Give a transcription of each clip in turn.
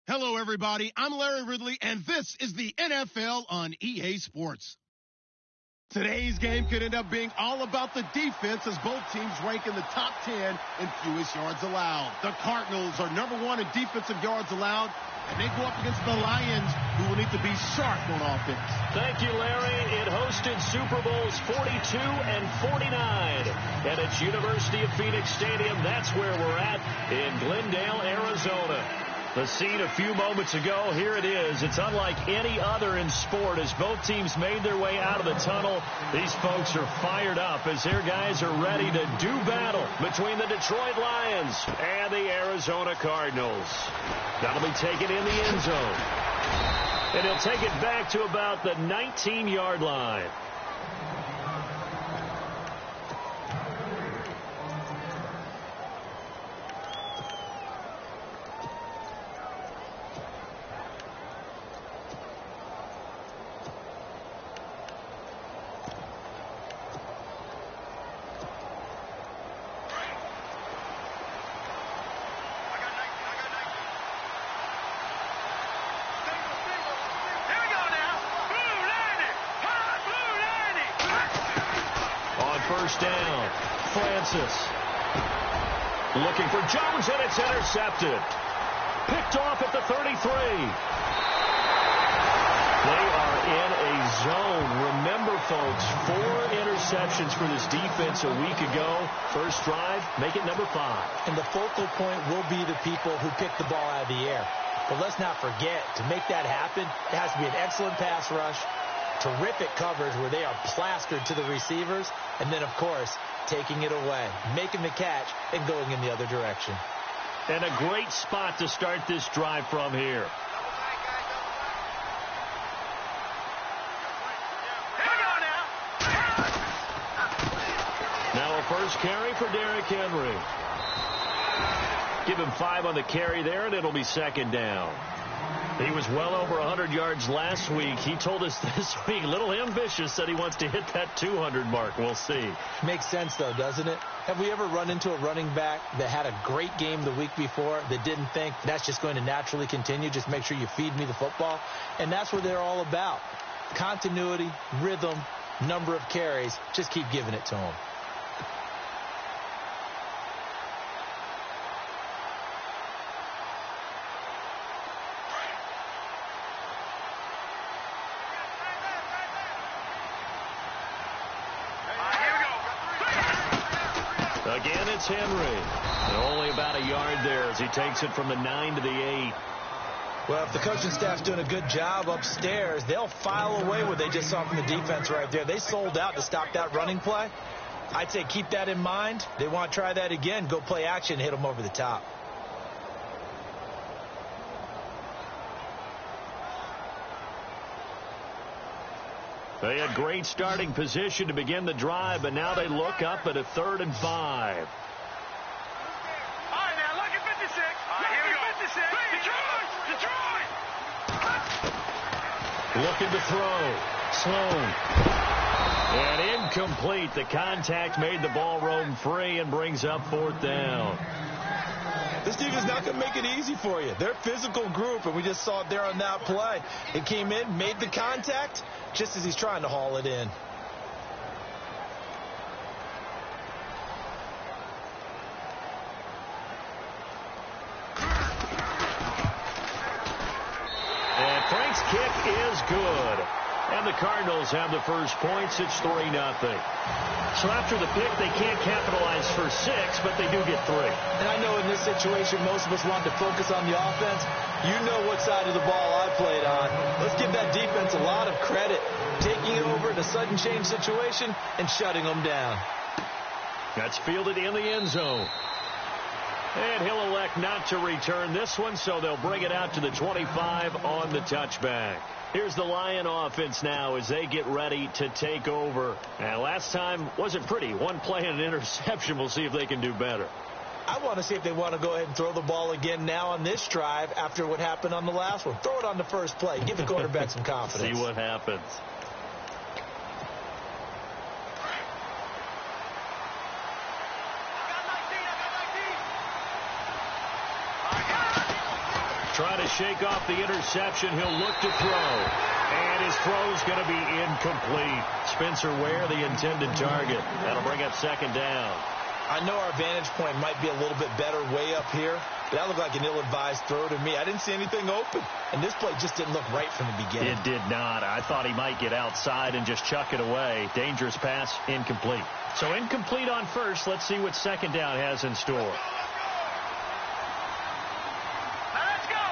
Hello, everybody. I'm Larry Ridley, and this is the NFL on EA Sports. Today's game could end up being all about the defense as both teams rank in the top 10 in fewest yards allowed. The Cardinals are number 1 in defensive yards allowed, and they go up against the Lions, who will need to be sharp on offense. Thank you, Larry. It hosted Super Bowls 42 and 49. And it's University of Phoenix Stadium. That's where we're at in Glendale, Arizona. The scene a few moments ago, here it is. It's unlike any other in sport as both teams made their way out of the tunnel. These folks are fired up as their guys are ready to do battle between the Detroit Lions and the Arizona Cardinals. That'll be taken in the end zone. And he'll take it back to about the 19-yard line. First down, Francis. Looking for Jones, and it's intercepted. Picked off at the 33. They are in a zone. Remember, folks, 4 interceptions for this defense a week ago. First drive, make it number 5. And the focal point will be the people who pick the ball out of the air. But let's not forget, to make that happen, it has to be an excellent pass rush, terrific coverage where they are plastered to the receivers, and then, of course, taking it away, making the catch, and going in the other direction. And a great spot to start this drive from here. Now a first carry for Derrick Henry. Give him 5 on the carry there, and it'll be second down. He was well over 100 yards last week. He told us this week, a little ambitious, said he wants to hit that 200 mark. We'll see. Makes sense, though, doesn't it? Have we ever run into a running back that had a great game the week before that didn't think that's just going to naturally continue? Just make sure you feed me the football. And that's what they're all about. Continuity, rhythm, number of carries. Just keep giving it to them. Again, it's Henry. And only about a yard there as he takes it from the 9 to the 8. Well, if the coaching staff's doing a good job upstairs, they'll file away what they just saw from the defense right there. They sold out to stop that running play. I'd say keep that in mind. They want to try that again. Go play action, hit them over the top. They had great starting position to begin the drive, but now they look up at a 3rd and 5. All right, now look at 56. All right, here we go. 56. Detroit! Looking to throw. Sloan. And incomplete. The contact made the ball roam free and brings up 4th down. This team is not going to make it easy for you. They're a physical group, and we just saw it there on that play. It came in, made the contact, just as he's trying to haul it in. And Frank's kick is good. And the Cardinals have the first points. It's 3-0. So after the pick, they can't capitalize for 6, but they do get 3. And I know in this situation, most of us want to focus on the offense. You know what side of the ball I played on. Let's give that defense a lot of credit, taking it over in a sudden change situation and shutting them down. That's fielded in the end zone. And he'll elect not to return this one, so they'll bring it out to the 25 on the touchback. Here's the Lion offense now as they get ready to take over. And last time wasn't pretty. One play and an interception. We'll see if they can do better. I want to see if they want to go ahead and throw the ball again now on this drive after what happened on the last one. Throw it on the first play. Give the quarterback some confidence. See what happens. Trying to shake off the interception. He'll look to throw. And his throw's going to be incomplete. Spencer Ware, the intended target. That'll bring up second down. I know our vantage point might be a little bit better way up here, but that looked like an ill-advised throw to me. I didn't see anything open, and this play just didn't look right from the beginning. It did not. I thought he might get outside and just chuck it away. Dangerous pass, incomplete. So incomplete on first. Let's see what second down has in store. Let's go.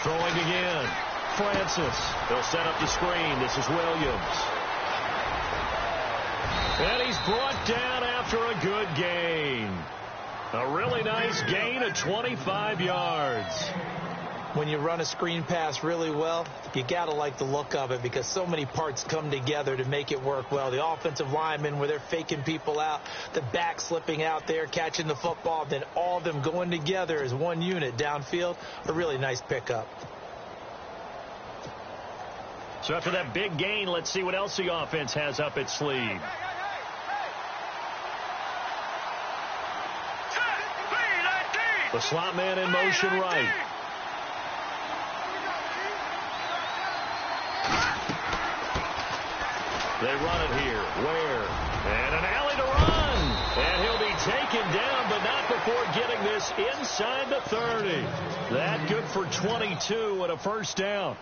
Throwing again. Francis. They'll set up the screen. This is Williams. And he's brought down after a good gain. A really nice gain of 25 yards. When you run a screen pass really well, you got to like the look of it because so many parts come together to make it work well. The offensive linemen, where they're faking people out, the back slipping out there, catching the football, then all of them going together as one unit downfield, a really nice pickup. So after that big gain, let's see what else the offense has up its sleeve. The slot man in motion right. They run it here. Ware. And an alley to run. And he'll be taken down, but not before getting this inside the 30. That good for 22 and a first down.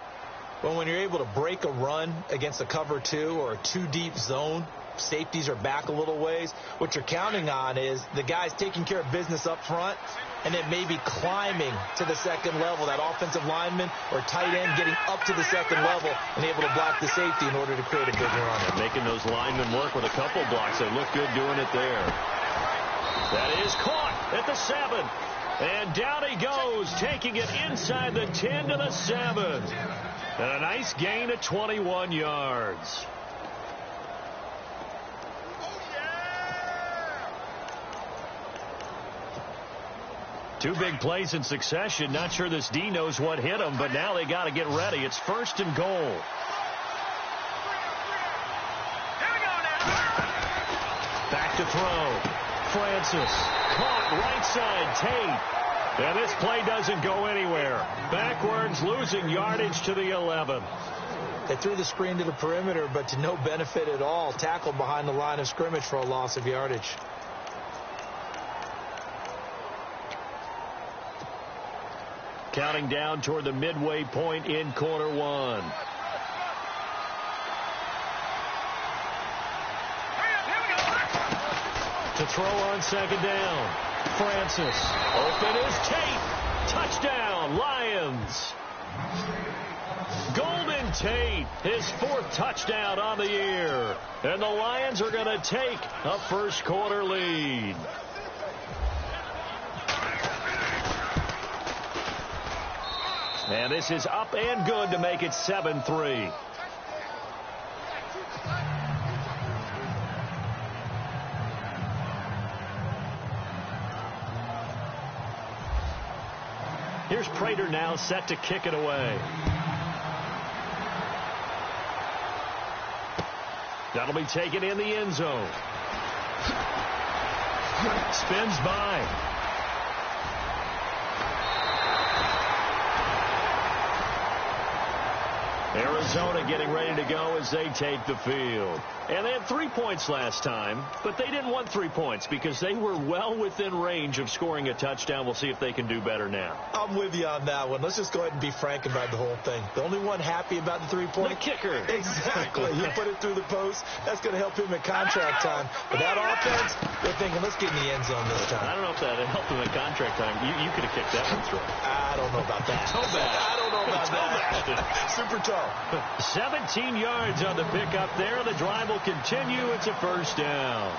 Well, when you're able to break a run against a cover 2 or a 2-deep zone, safeties are back a little ways. What you're counting on is the guys taking care of business up front and then maybe climbing to the second level, that offensive lineman or tight end getting up to the second level and able to block the safety in order to create a big run. And making those linemen work with a couple blocks. They look good doing it there. That is caught at the 7. And down he goes, taking it inside the 10 to the 7. And a nice gain of 21 yards. Two big plays in succession. Not sure this D knows what hit him, but now they got to get ready. It's first and goal. Back to throw. Francis. Caught right side. Tate. And this play doesn't go anywhere. Backwards, losing yardage to the 11. They threw the screen to the perimeter, but to no benefit at all. Tackled behind the line of scrimmage for a loss of yardage. Counting down toward the midway point in quarter 1. To throw on second down. Francis. Open is Tate. Touchdown, Lions. Golden Tate, his 4th touchdown on the year. And the Lions are going to take a first quarter lead. And this is up and good to make it 7-3. Here's Prater now set to kick it away. That'll be taken in the end zone. Spins by. Arizona getting ready to go as they take the field. And they had 3 points last time, but they didn't want 3 points because they were well within range of scoring a touchdown. We'll see if they can do better now. I'm with you on that one. Let's just go ahead and be frank about the whole thing. The only one happy about the 3-point? The kicker. Exactly. He put it through the post. That's going to help him at contract time. But that offense, they're thinking, let's get in the end zone this time. I don't know if that helped him at contract time. You could have kicked that one through. I don't know about that. Toe bad. I don't know about that. Super toe. 17 yards on the pickup there. The drive will continue. It's a first down.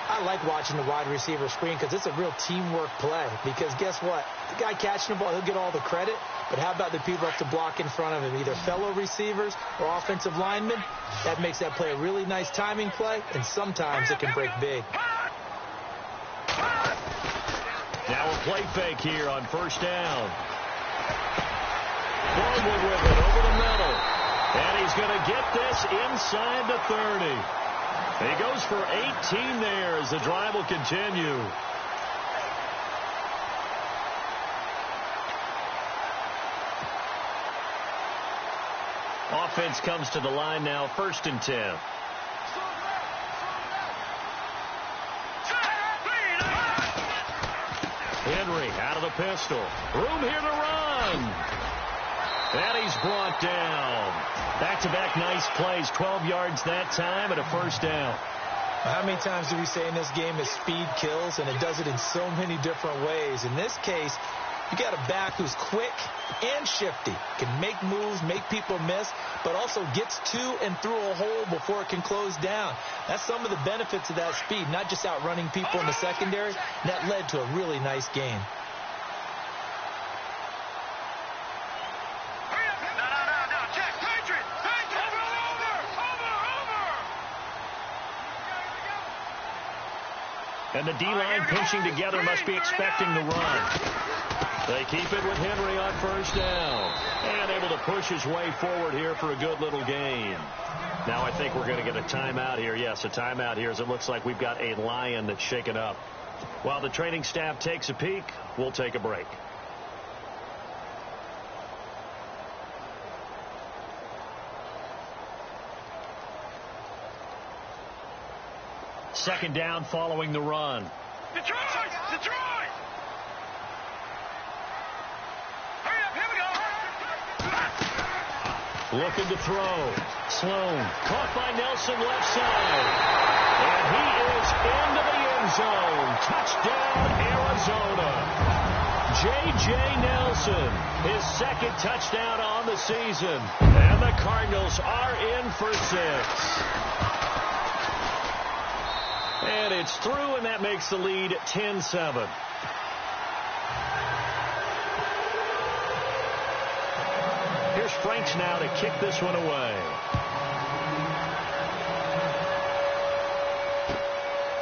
I like watching the wide receiver screen because it's a real teamwork play. Because guess what? The guy catching the ball, he'll get all the credit. But how about the people have to block in front of him, either fellow receivers or offensive linemen? That makes that play a really nice timing play, and sometimes it can break big. Now a play fake here on first down. Baldwin with it over the middle. And he's going to get this inside the 30. He goes for 18 there as the drive will continue. offense comes to the line now, 1st and 10. Henry out of the pistol. Room here to run. And he's brought down. Back-to-back nice plays. 12 yards that time and a 1st down. How many times do we say in this game that speed kills, and it does it in so many different ways? In this case, you got a back who's quick and shifty, can make moves, make people miss, but also gets to and through a hole before it can close down. That's some of the benefits of that speed, not just outrunning people in the secondary. That led to a really nice game. And the D-line pinching together must be expecting the run. They keep it with Henry on 1st down. And able to push his way forward here for a good little gain. Now I think we're going to get a timeout here. Yes, a timeout here as it looks like we've got a Lion that's shaken up. While the training staff takes a peek, we'll take a break. Second down following the run. Detroit! Detroit! Hurry up, here we go! Looking to throw. Sloan caught by Nelson left side. And he is into the end zone. Touchdown, Arizona. J.J. Nelson, his 2nd touchdown on the season. And the Cardinals are in for 6. And it's through, and that makes the lead 10-7. Here's Franks now to kick this one away.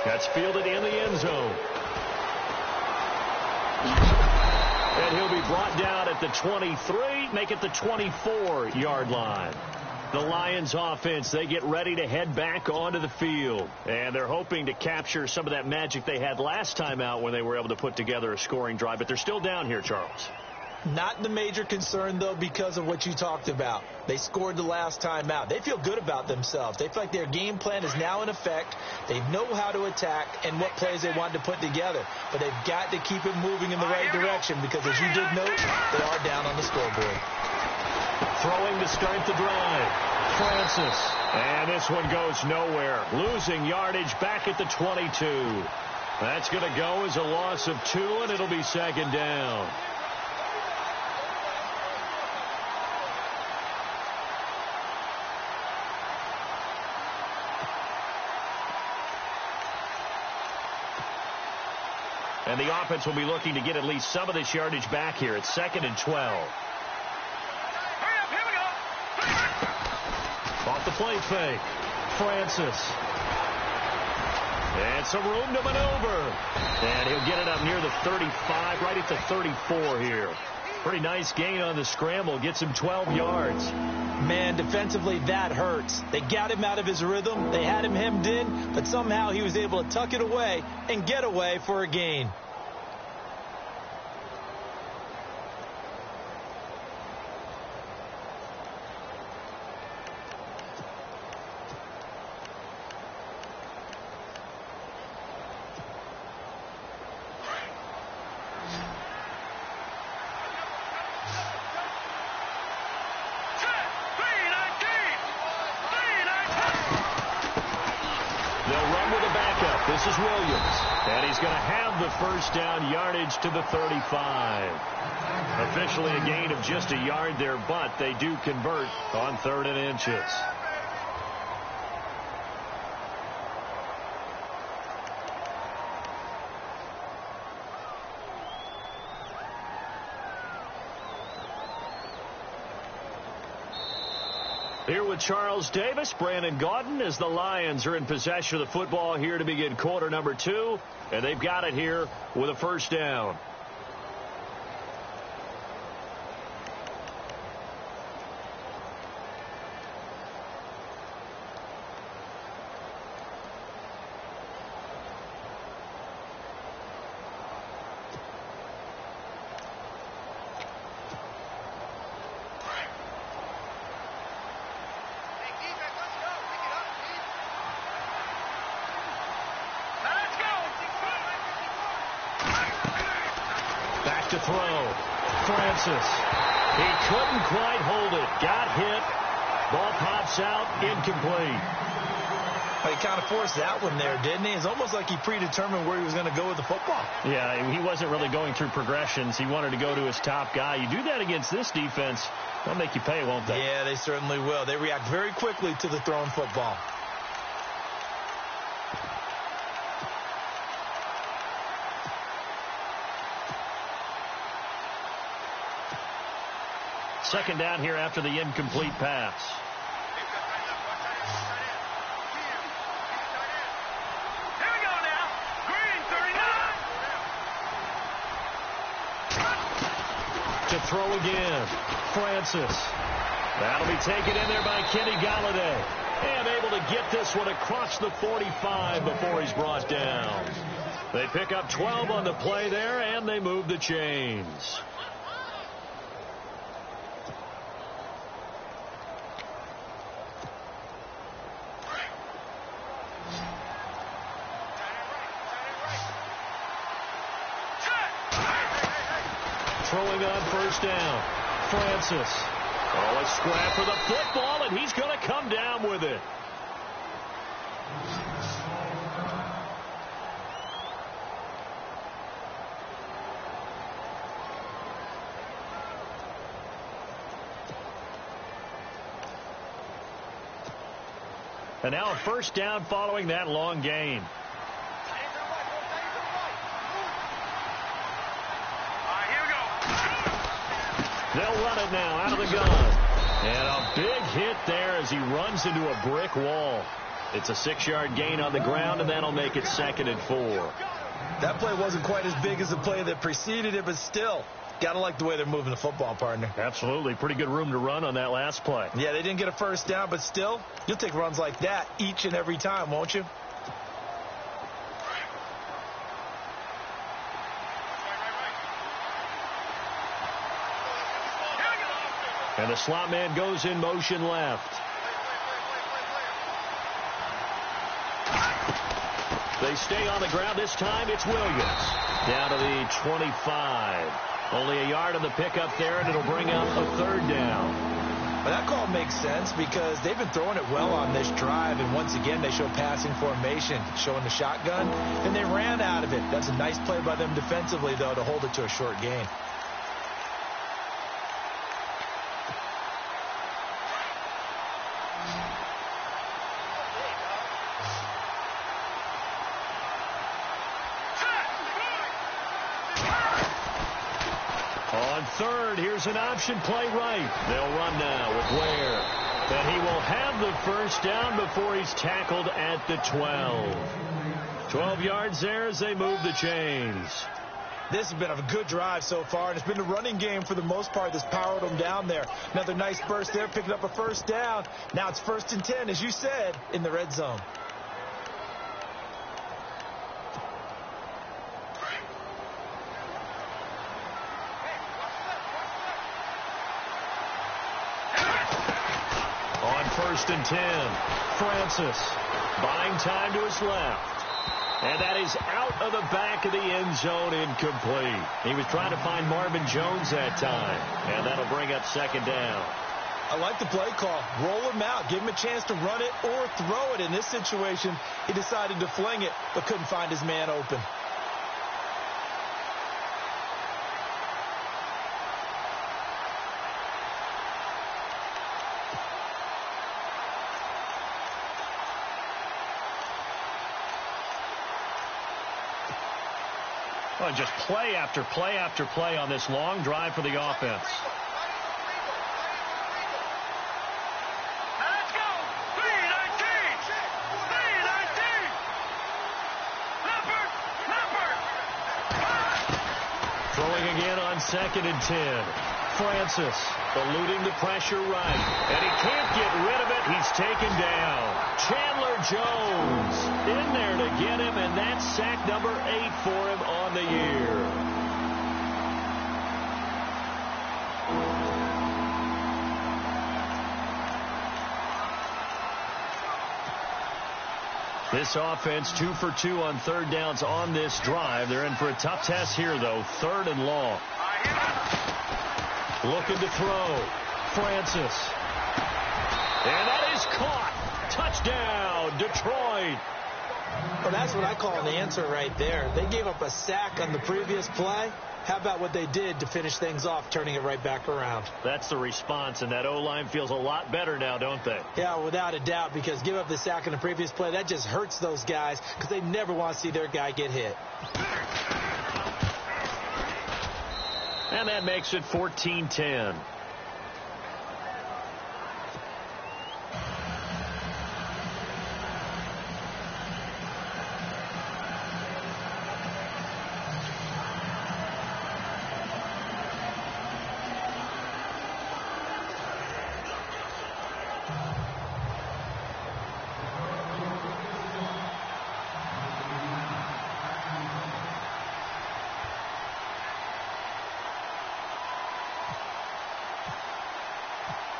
That's fielded in the end zone. And he'll be brought down at the 23, make it the 24-yard line. The Lions offense, they get ready to head back onto the field. And they're hoping to capture some of that magic they had last time out when they were able to put together a scoring drive. But they're still down here, Charles. Not the major concern, though, because of what you talked about. They scored the last time out. They feel good about themselves. They feel like their game plan is now in effect. They know how to attack and what plays they want to put together. But they've got to keep it moving in the right direction because, as you did note, they are down on the scoreboard. Throwing to start the drive. Francis. And this one goes nowhere. Losing yardage back at the 22. That's going to go as a loss of 2, and it'll be 2nd down. And the offense will be looking to get at least some of this yardage back here. It's 2nd and 12. Off the play fake. Francis. And some room to maneuver. And he'll get it up near the 35, right at the 34 here. Pretty nice gain on the scramble. Gets him 12 yards. Man, defensively, that hurts. They got him out of his rhythm. They had him hemmed in, but somehow he was able to tuck it away and get away for a gain. This is Williams, and he's going to have the 1st down yardage to the 35. Officially a gain of just a yard there, but they do convert on 3rd and inches. Here with Charles Davis, Brandon Gaudin, as the Lions are in possession of the football here to begin quarter number 2. And they've got it here with a 1st down. to throw. Francis. He couldn't quite hold it. Got hit. Ball pops out. Incomplete. He kind of forced that one there, didn't he? It's almost like he predetermined where he was going to go with the football. Yeah, he wasn't really going through progressions. He wanted to go to his top guy. You do that against this defense, they'll make you pay, won't they? Yeah, they certainly will. They react very quickly to the thrown football. Second down here after the incomplete pass. Here we go now. Green, 39. To throw again. Francis. That'll be taken in there by Kenny Galladay. And able to get this one across the 45 before he's brought down. They pick up 12 on the play there, and they move the chains. Throwing on first down. Francis. Oh, a scrap for the football, and he's going to come down with it. And now a first down following that long gain. They'll run it now out of the gun. And a big hit there as he runs into a brick wall. It's a 6-yard gain on the ground, and that'll make it 2nd and 4. That play wasn't quite as big as the play that preceded it, but still, got to like the way they're moving the football, partner. Absolutely. Pretty good room to run on that last play. Yeah, they didn't get a first down, but still, you'll take runs like that each and every time, won't you? And the slot man goes in motion left. They stay on the ground. This time it's Williams. Down to the 25. Only a yard on the pickup there, and it'll bring up a 3rd down. Well, that call makes sense because they've been throwing it well on this drive, and once again they show passing formation, showing the shotgun, and they ran out of it. That's a nice play by them defensively, though, to hold it to a short gain. On 3rd, here's an option play right. They'll run now with Ware. And he will have the first down before he's tackled at the 12. 12 yards there as they move the chains. This has been a good drive so far, and it's been the running game for the most part that's powered them down there. Another nice burst there, picking up a first down. Now it's 1st and 10, as you said, in the red zone. On 1st and 10, Francis buying time to his left. And that is out of the back of the end zone, incomplete. He was trying to find Marvin Jones that time. And that'll bring up 2nd down. I like the play call. Roll him out. Give him a chance to run it or throw it. In this situation, he decided to fling it, but couldn't find his man open. Well, just play after play after play on this long drive for the offense. Let's go. 319. 319. Leopard. Throwing again on 2nd and 10. Francis eluding the pressure right. And he can't get rid of it. He's taken down. Chandler Jones in there to get him, and that's sack number 8 for him on the year. This offense 2 for 2 on third downs on this drive. They're in for a tough test here, though. 3rd and long. Looking to throw. Francis. And that is caught. Touchdown, Detroit. Well, that's what I call an answer right there. They gave up a sack on the previous play. How about what they did to finish things off, turning it right back around? That's the response, and that O-line feels a lot better now, don't they? Yeah, without a doubt, because give up the sack on the previous play, that just hurts those guys because they never want to see their guy get hit. And that makes it 14-10.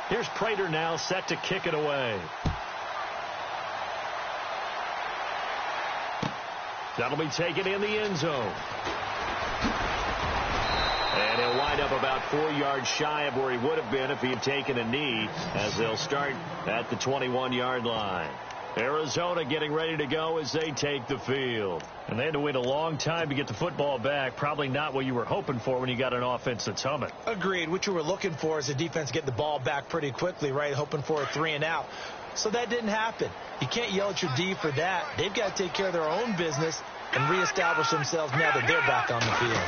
Here's Prater now set to kick it away. That'll be taken in the end zone. And he'll wind up about 4 yards shy of where he would have been if he had taken a knee, as they'll start at the 21-yard line. Arizona getting ready to go as they take the field. And they had to wait a long time to get the football back. Probably not what you were hoping for when you got an offense that's humming. Agreed. What you were looking for is the defense getting the ball back pretty quickly, right? Hoping for a 3 and out. So that didn't happen. You can't yell at your D for that. They've got to take care of their own business and reestablish themselves now that they're back on the field.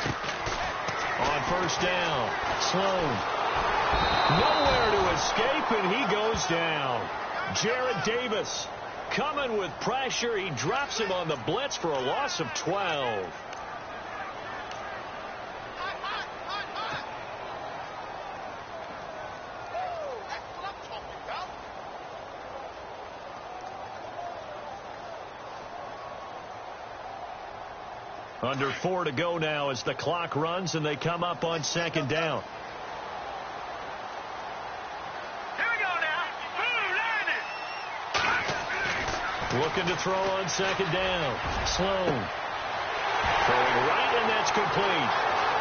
On first down, Sloan. Nowhere to escape, and he goes down. Jared Davis coming with pressure. He drops him on the blitz for a loss of 12. Under 4 to go now as the clock runs and they come up on second down. Here we go now. Looking to throw on second down. Sloan. Throwing right, and that's complete.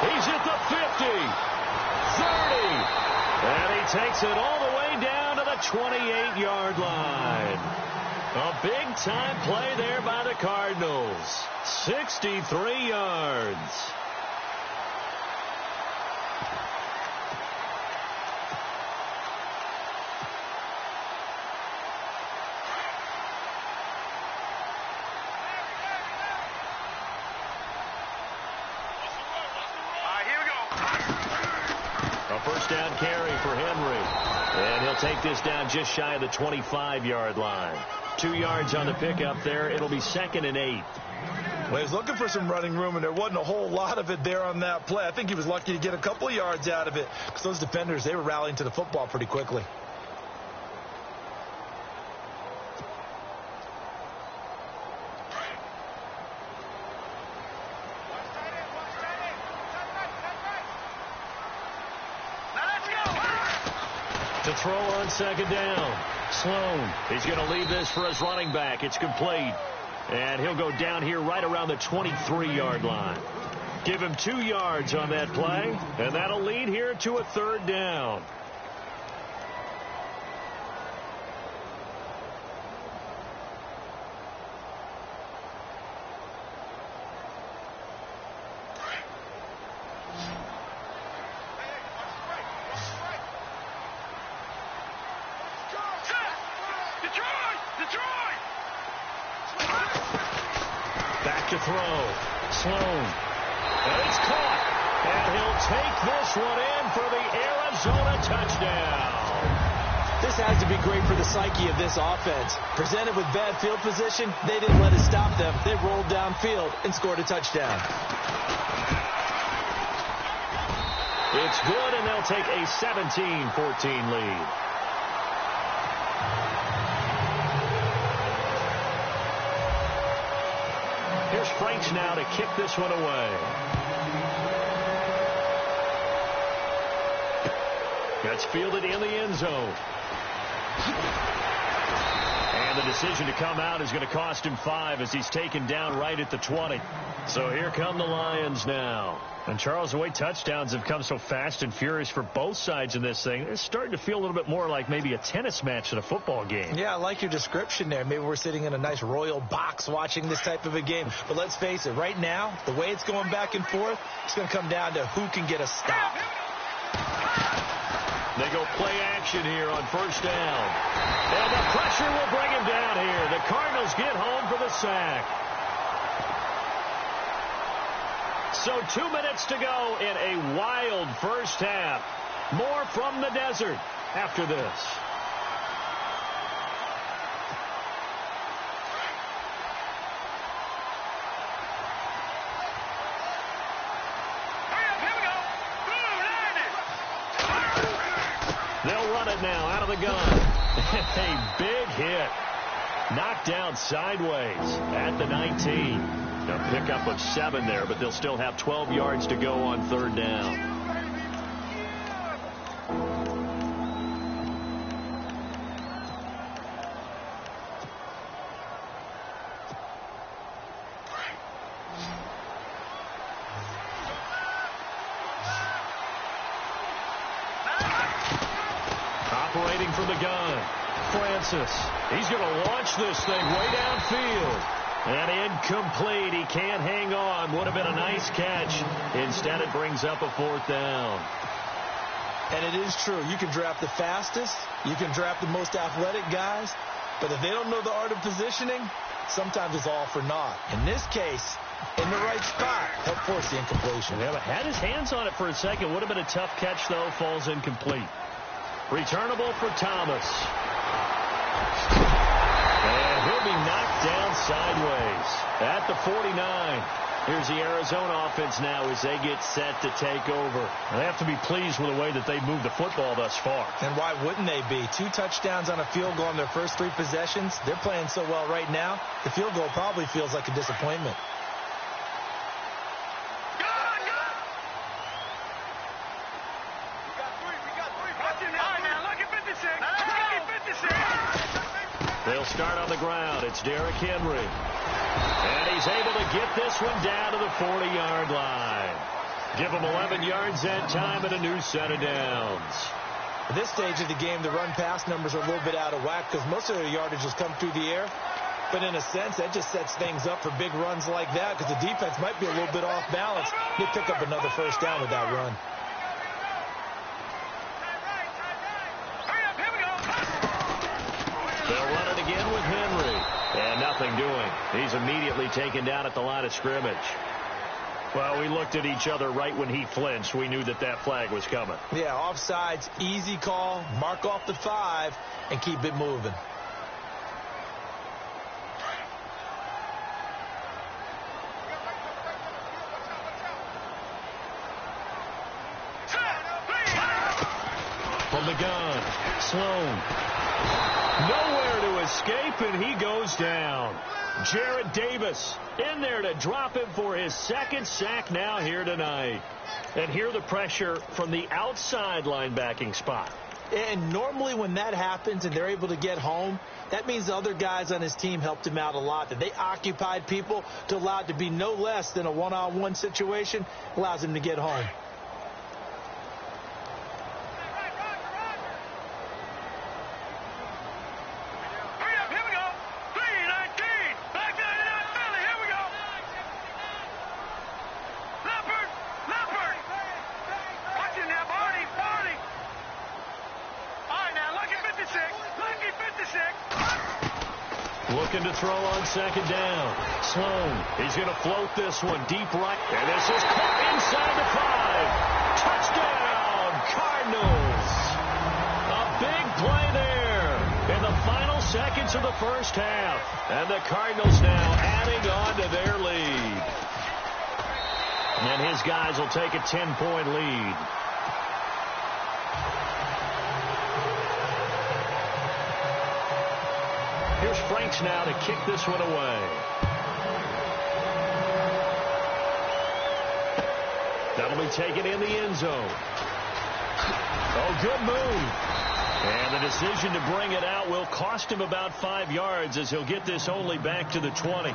He's at the 50. 30. And he takes it all the way down to the 28-yard line. A big-time play there by the Cardinals. 63 yards. A first down carry for Henry. And he'll take this down just shy of the 25-yard line. 2 yards on the pickup there. It'll be 2nd and 8. Well, he was looking for some running room, and there wasn't a whole lot of it there on that play. I think he was lucky to get a couple of yards out of it because those defenders, they were rallying to the football pretty quickly. To throw on second down. Sloan. He's going to leave this for his running back. It's complete. And he'll go down here right around the 23-yard line. Give him 2 yards on that play, and that'll lead here to a 3rd down. Back to throw. Sloan. And it's caught. And he'll take this one in for the Arizona touchdown. This has to be great for the psyche of this offense. Presented with bad field position, they didn't let it stop them. They rolled downfield and scored a touchdown. It's good, and they'll take a 17-14 lead. Here's Franks now to kick this one away. That's fielded in the end zone. And the decision to come out is going to cost him 5 as he's taken down right at the 20. So here come the Lions now. And, Charles, the way touchdowns have come so fast and furious for both sides in this thing, it's starting to feel a little bit more like maybe a tennis match than a football game. Yeah, I like your description there. Maybe we're sitting in a nice royal box watching this type of a game. But let's face it, right now, the way it's going back and forth, it's going to come down to who can get a stop. They go play action here on first down. And the pressure will bring him down here. The Cardinals get home for the sack. So 2 minutes to go in a wild first half. More from the desert after this. They'll run it now out of the gun. A big hit. Knocked down sideways at the 19. A pickup of 7 there, but they'll still have 12 yards to go on third down. Operating from the gun, Francis. He's going to launch this thing way downfield. And incomplete. He can't hang on. Would have been a nice catch. Instead, it brings up a fourth down. And it is true. You can draft the fastest. You can draft the most athletic guys. But if they don't know the art of positioning, sometimes it's all for naught. In this case, in the right spot, helped force the incompletion. Yeah, but had his hands on it for a second. Would have been a tough catch, though. Falls incomplete. Returnable for Thomas. And he'll be knocked down sideways at the 49. Here's the Arizona offense now as they get set to take over. They have to be pleased with the way that they've moved the football thus far. And why wouldn't they be? 2 touchdowns on a field goal in their first 3 possessions. They're playing so well right now, the field goal probably feels like a disappointment. They'll start on the ground. It's Derrick Henry. And he's able to get this one down to the 40-yard line. Give him 11 yards that time and a new set of downs. At this stage of the game, the run-pass numbers are a little bit out of whack because most of their yardage has come through the air. But in a sense, that just sets things up for big runs like that because the defense might be a little bit off balance. They pick up another first down with that run. They'll run it again with Henry. And nothing doing. He's immediately taken down at the line of scrimmage. Well, we looked at each other right when he flinched. We knew that that flag was coming. Yeah, offsides, easy call. Mark off the 5 and keep it moving. From the gun, Sloan. Nowhere to escape, and he goes down. Jarrett Davis in there to drop him for his second sack now here tonight. And hear the pressure from the outside linebacking spot. And normally when that happens and they're able to get home, that means the other guys on his team helped him out a lot. That they occupied people to allow it to be no less than a one-on-one situation, allows him to get home. Looking to throw on second down. Sloan, he's going to float this one deep right. And this is caught inside the 5. Touchdown, Cardinals. A big play there in the final seconds of the first half. And the Cardinals now adding on to their lead. And his guys will take a 10-point lead. Here's Franks now to kick this one away. That'll be taken in the end zone. Oh, good move. And the decision to bring it out will cost him about 5 yards as he'll get this only back to the 20.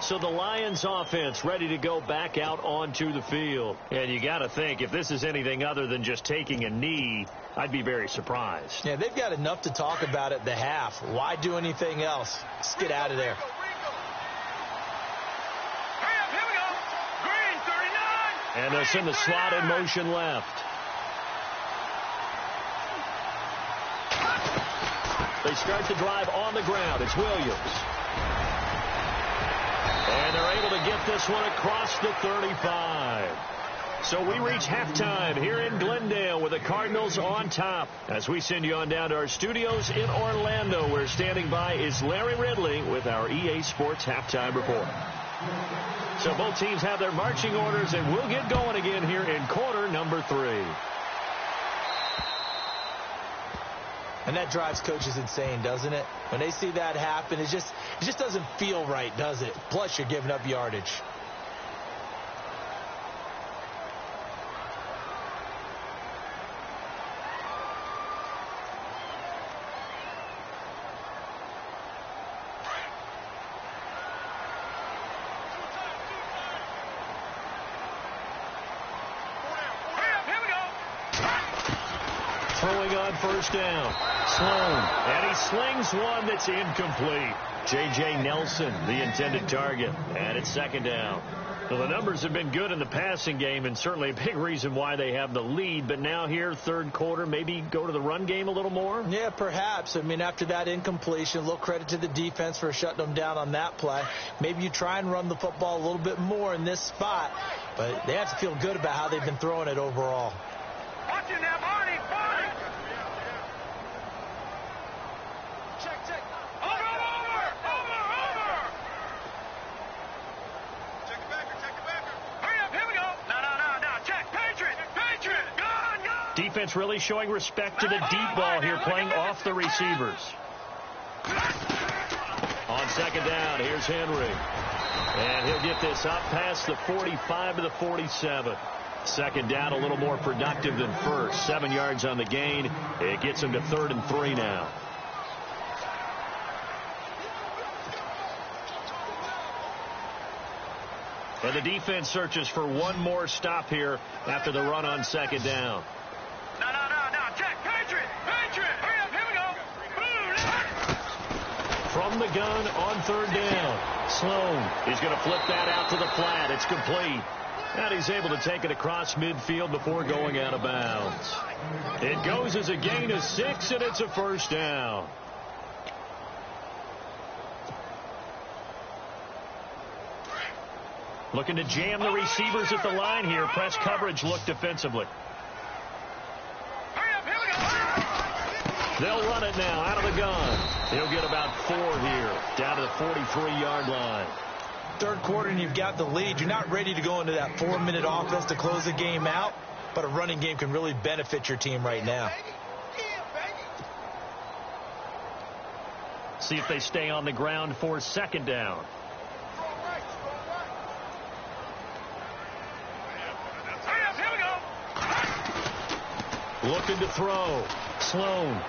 So the Lions offense ready to go back out onto the field. And you got to think, if this is anything other than just taking a knee, I'd be very surprised. Yeah, they've got enough to talk about at the half. Why do anything else? Just get out of there. Here we go. Green, 39. And they'll send the slot in motion left. They start the drive on the ground. It's Williams. And they're able to get this one across the 35. So we reach halftime here in Glendale with the Cardinals on top. As we send you on down to our studios in Orlando, where standing by is Larry Ridley with our EA Sports Halftime Report. So both teams have their marching orders, and we'll get going again here in quarter number 3. And that drives coaches insane, doesn't it? When they see that happen, it just doesn't feel right, does it? Plus, you're giving up yardage. Throwing on first down. Sloan. And he slings one that's incomplete. J.J. Nelson, the intended target. And it's second down. Well, the numbers have been good in the passing game, and certainly a big reason why they have the lead. But now here, third quarter, maybe go to the run game a little more? Yeah, perhaps. I mean, after that incompletion, a little credit to the defense for shutting them down on that play. Maybe you try and run the football a little bit more in this spot. But they have to feel good about how they've been throwing it overall. Watch it now, Barney. Defense really showing respect to the deep ball here, playing off the receivers. On second down, here's Henry. And he'll get this up past the 45 to the 47. Second down, a little more productive than first. 7 yards on the gain. It gets him to 3rd and 3 now. And the defense searches for one more stop here after the run on second down. No. Check. Patriot. Hurry up. Here we go. From the gun on third down. Sloan. He's going to flip that out to the flat. It's complete. And he's able to take it across midfield before going out of bounds. It goes as a gain of 6, and it's a first down. Looking to jam the receivers at the line here. Press coverage look defensively. They'll run it now out of the gun. He'll get about 4 here, down to the 43-yard line. Third quarter and you've got the lead. You're not ready to go into that 4-minute offense to close the game out, but a running game can really benefit your team right now. See if they stay on the ground for second down. Looking to throw. Sloan.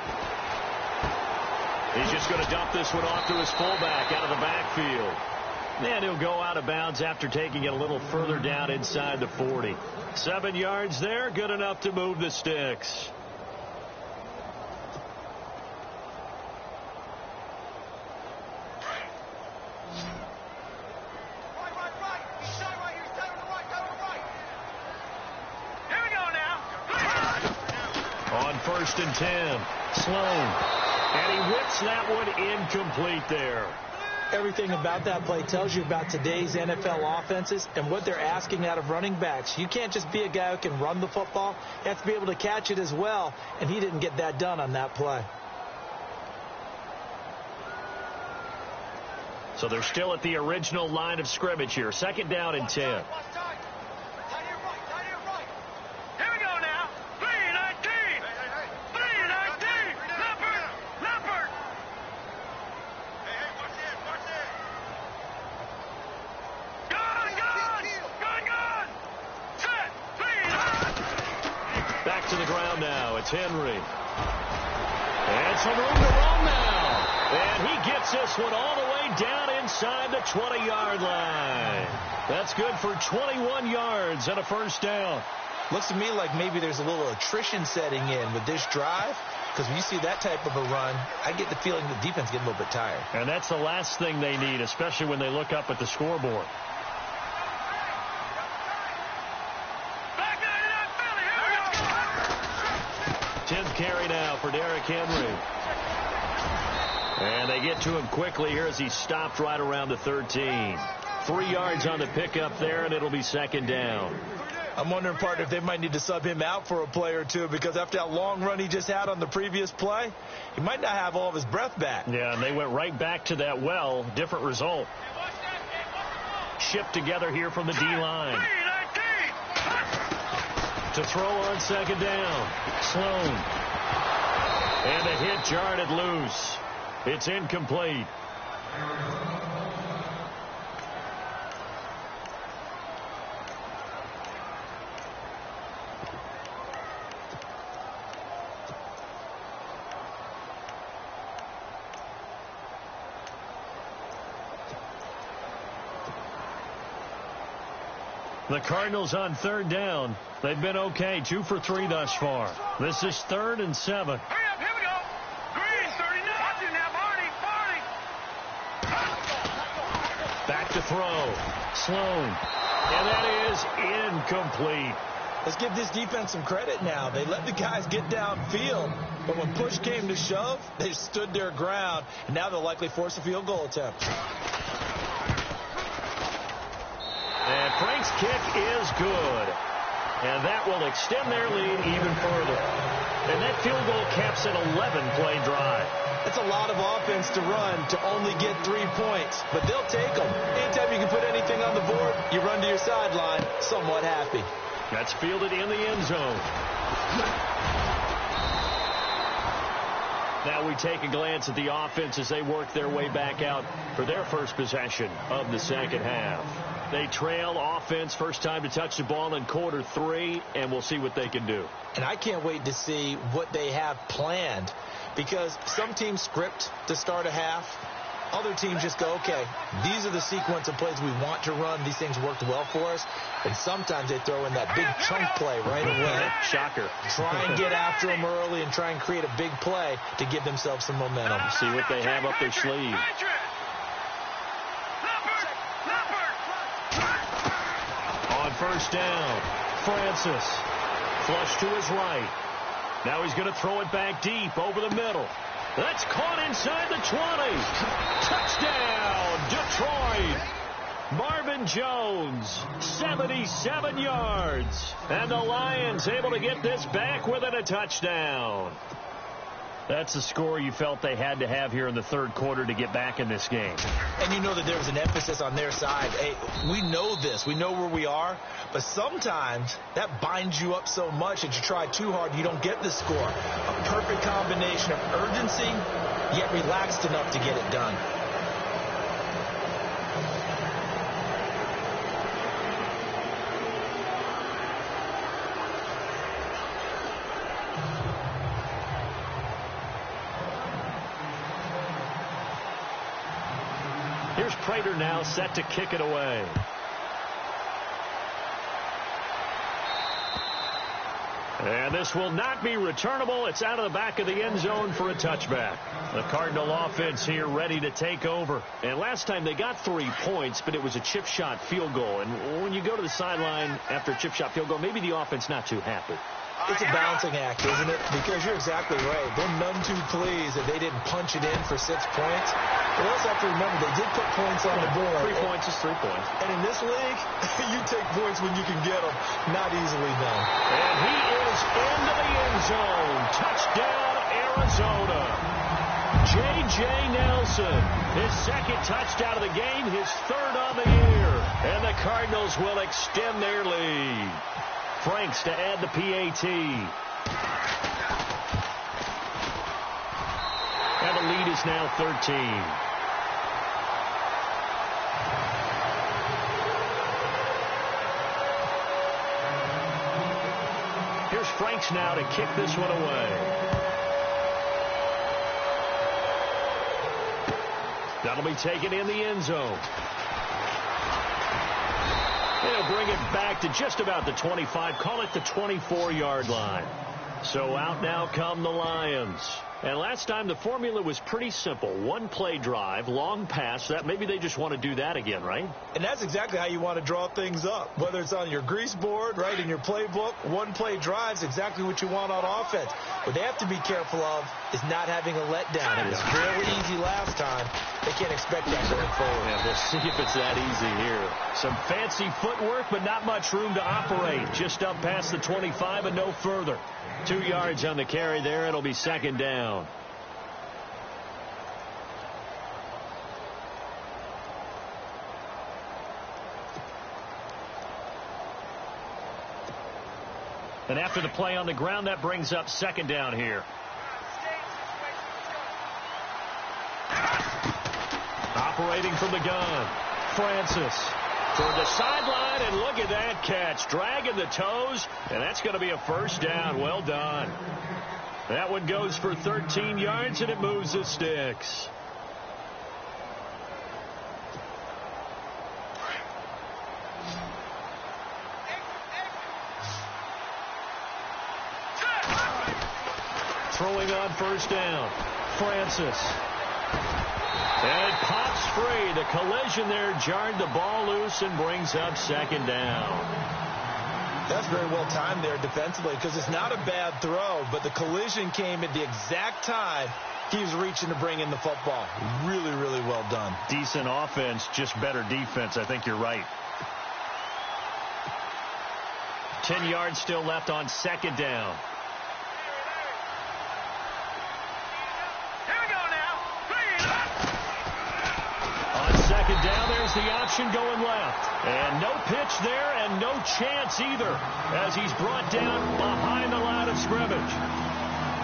He's just going to dump this one off to his fullback out of the backfield. And he'll go out of bounds after taking it a little further down inside the 40. 7 yards there, good enough to move the sticks. On 1st and 10, Sloan. And he whips that one incomplete there. Everything about that play tells you about today's NFL offenses and what they're asking out of running backs. You can't just be a guy who can run the football. You have to be able to catch it as well, and he didn't get that done on that play. So they're still at the original line of scrimmage here. Second down and 10. Back to the ground now. It's Henry. And some room to run now. And he gets this one all the way down inside the 20-yard line. That's good for 21 yards and a first down. Looks to me like maybe there's a little attrition setting in with this drive, because when you see that type of a run, I get the feeling the defense getting a little bit tired. And that's the last thing they need, especially when they look up at the scoreboard. Back nine and out, Philly. Here we go. 10th carry now for Derrick Henry. And they get to him quickly here as he stopped right around the 13. 3 yards on the pickup there, and it'll be second down. I'm wondering, partner, if they might need to sub him out for a play or two, because after that long run he just had on the previous play, he might not have all of his breath back. Yeah, and they went right back to that well. Different result. Shipped together here from the D-line. To throw on second down. Sloan. And a hit jarred it loose. It's incomplete. The Cardinals on third down. They've been okay, 2 for 3 thus far. This is 3rd and 7. Hurry up, here we go. Green, 39. Watch it now, Barney. Back to throw. Sloan. And that is incomplete. Let's give this defense some credit now. They let the guys get downfield, but when push came to shove, they stood their ground, and now they'll likely force a field goal attempt. And Frank's kick is good. And that will extend their lead even further. And that field goal caps an 11-play drive. That's a lot of offense to run to only get 3 points, but they'll take them. Anytime you can put anything on the board, you run to your sideline somewhat happy. That's fielded in the end zone. Now we take a glance at the offense as they work their way back out for their first possession of the second half. They trail offense, first time to touch the ball in quarter 3, and we'll see what they can do. And I can't wait to see what they have planned, because some teams script to start a half. Other teams just go, okay, these are the sequence of plays we want to run. These things worked well for us. And sometimes they throw in that big chunk play right away. Shocker. Try and get after them early and try and create a big play to give themselves some momentum. See what they have up their sleeve. On first down, Francis. Flush to his right. Now he's going to throw it back deep over the middle. That's caught inside the 20. Touchdown, Detroit. Marvin Jones, 77 yards. And the Lions able to get this back within a touchdown. That's the score you felt they had to have here in the third quarter to get back in this game. And you know that there was an emphasis on their side. Hey, we know this. We know where we are. But sometimes that binds you up so much that you try too hard, you don't get the score. A perfect combination of urgency, yet relaxed enough to get it done. Here's Prater now set to kick it away. And this will not be returnable. It's out of the back of the end zone for a touchback. The Cardinal offense here ready to take over. And last time they got 3 points, but it was a chip shot field goal. And when you go to the sideline after a chip shot field goal, maybe the offense not too happy. It's a balancing act, isn't it? Because you're exactly right. They're none too pleased that they didn't punch it in for 6 points. But also have to remember, they did put points on the board. 3 points is 3 points. And in this league, you take points when you can get them. Not easily done. And he is into the end zone. Touchdown, Arizona. J.J. Nelson, his second touchdown of the game, his third on the year. And the Cardinals will extend their lead. Franks to add the PAT. And the lead is now 13. Here's Franks now to kick this one away. That'll be taken in the end zone. They'll bring it back to just about the 25, call it the 24-yard line. So out now come the Lions. And last time the formula was pretty simple. One play drive, long pass. That maybe they just want to do that again, right? And that's exactly how you want to draw things up. Whether it's on your grease board, right, in your playbook, one play drive's exactly what you want on offense. What they have to be careful of is not having a letdown. It was fairly easy last time. They can't expect that going forward. Yeah, we'll see if it's that easy here. Some fancy footwork, but not much room to operate. Just up past the 25 and no further. 2 yards on the carry there. It'll be second down. And after the play on the ground, that brings up second down here. Operating from the gun, Francis toward the sideline, and look at that catch. Dragging the toes, and that's going to be a first down. Well done. That one goes for 13 yards, and it moves the sticks. Throwing on first down, Francis. And it pops free. The collision there jarred the ball loose and brings up second down. That's very well timed there defensively because it's not a bad throw, but the collision came at the exact time he was reaching to bring in the football. Really, really well done. Decent offense, just better defense. I think you're right. 10 yards still left on second down. Second down, there's the option going left. And no pitch there and no chance either as he's brought down behind the line of scrimmage.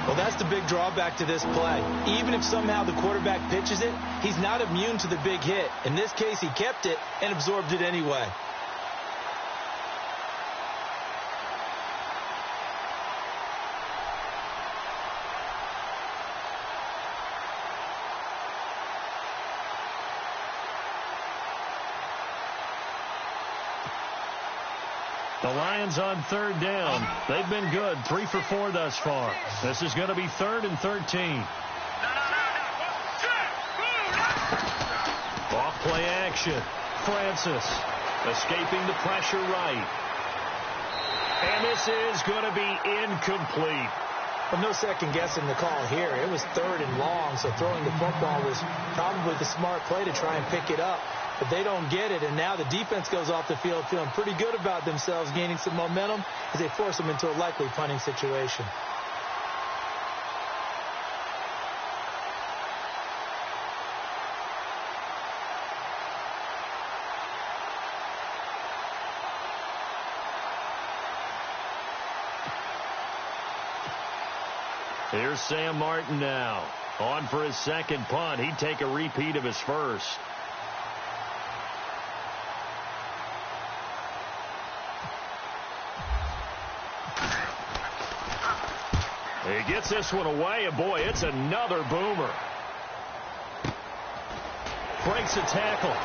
Well, that's the big drawback to this play. Even if somehow the quarterback pitches it, he's not immune to the big hit. In this case, he kept it and absorbed it anyway. The Lions on third down. They've been good, 3 for 4 thus far. This is going to be 3rd and 13. Off play action. Francis escaping the pressure right. And this is going to be incomplete. Well, no second guessing the call here. It was 3rd and long, so throwing the football was probably the smart play to try and pick it up. But they don't get it, and now the defense goes off the field feeling pretty good about themselves, gaining some momentum as they force them into a likely punting situation. Here's Sam Martin now. On for his second punt. He'd take a repeat of his first. He gets this one away, and boy, it's another boomer. Breaks a tackle.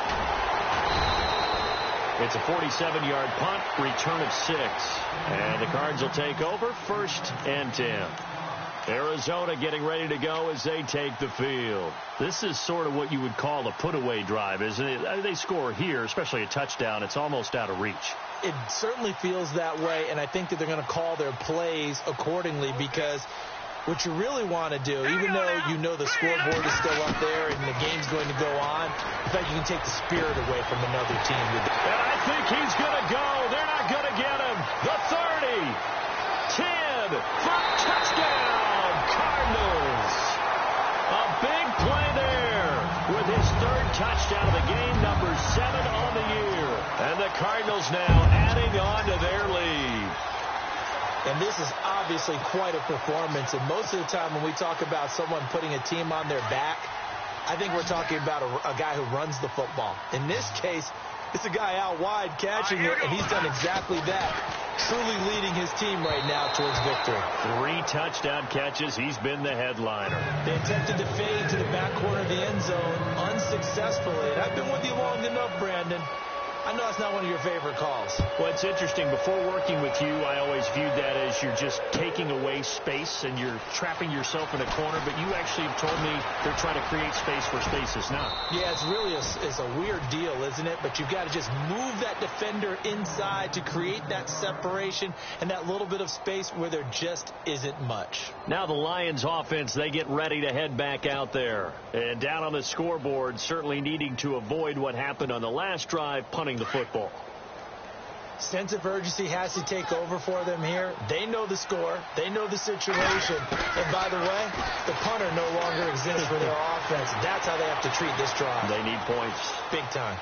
It's a 47-yard punt, return of 6. And the Cards will take over, 1st and 10. Arizona getting ready to go as they take the field. This is sort of what you would call a put-away drive, isn't it? They score here, especially a touchdown. It's almost out of reach. It certainly feels that way, and I think that they're going to call their plays accordingly because what you really want to do, even though you know the scoreboard is still up there and the game's going to go on, in fact, you can take the spirit away from another team. And I think he's going to go. They're not going to get him. The 30, 10, for touchdown, Cardinals. A big play there with his 3rd touchdown of the game, number 7 on the year. And the Cardinals now adding on to their lead. And this is obviously quite a performance. And most of the time when we talk about someone putting a team on their back, I think we're talking about a guy who runs the football. In this case, it's a guy out wide catching it, and he's done exactly that. Truly leading his team right now towards victory. 3 touchdown catches. He's been the headliner. They attempted to fade to the back corner of the end zone. Unsuccessful. successfully. And I've been with you long enough, Brandon. I know that's not one of your favorite calls. Well, it's interesting. Before working with you, I always viewed that as you're just taking away space and you're trapping yourself in a corner. But you actually have told me they're trying to create space where space is not. Yeah, it's really it's a weird deal, isn't it? But you've got to just move that defender inside to create that separation and that little bit of space where there just isn't much. Now the Lions offense, they get ready to head back out there. And down on the scoreboard, certainly needing to avoid what happened on the last drive, punting the football. Sense of urgency has to take over for them here. They know the score. They know the situation. And by the way, the punter no longer exists for their offense. That's how they have to treat this drive. They need points. Big time.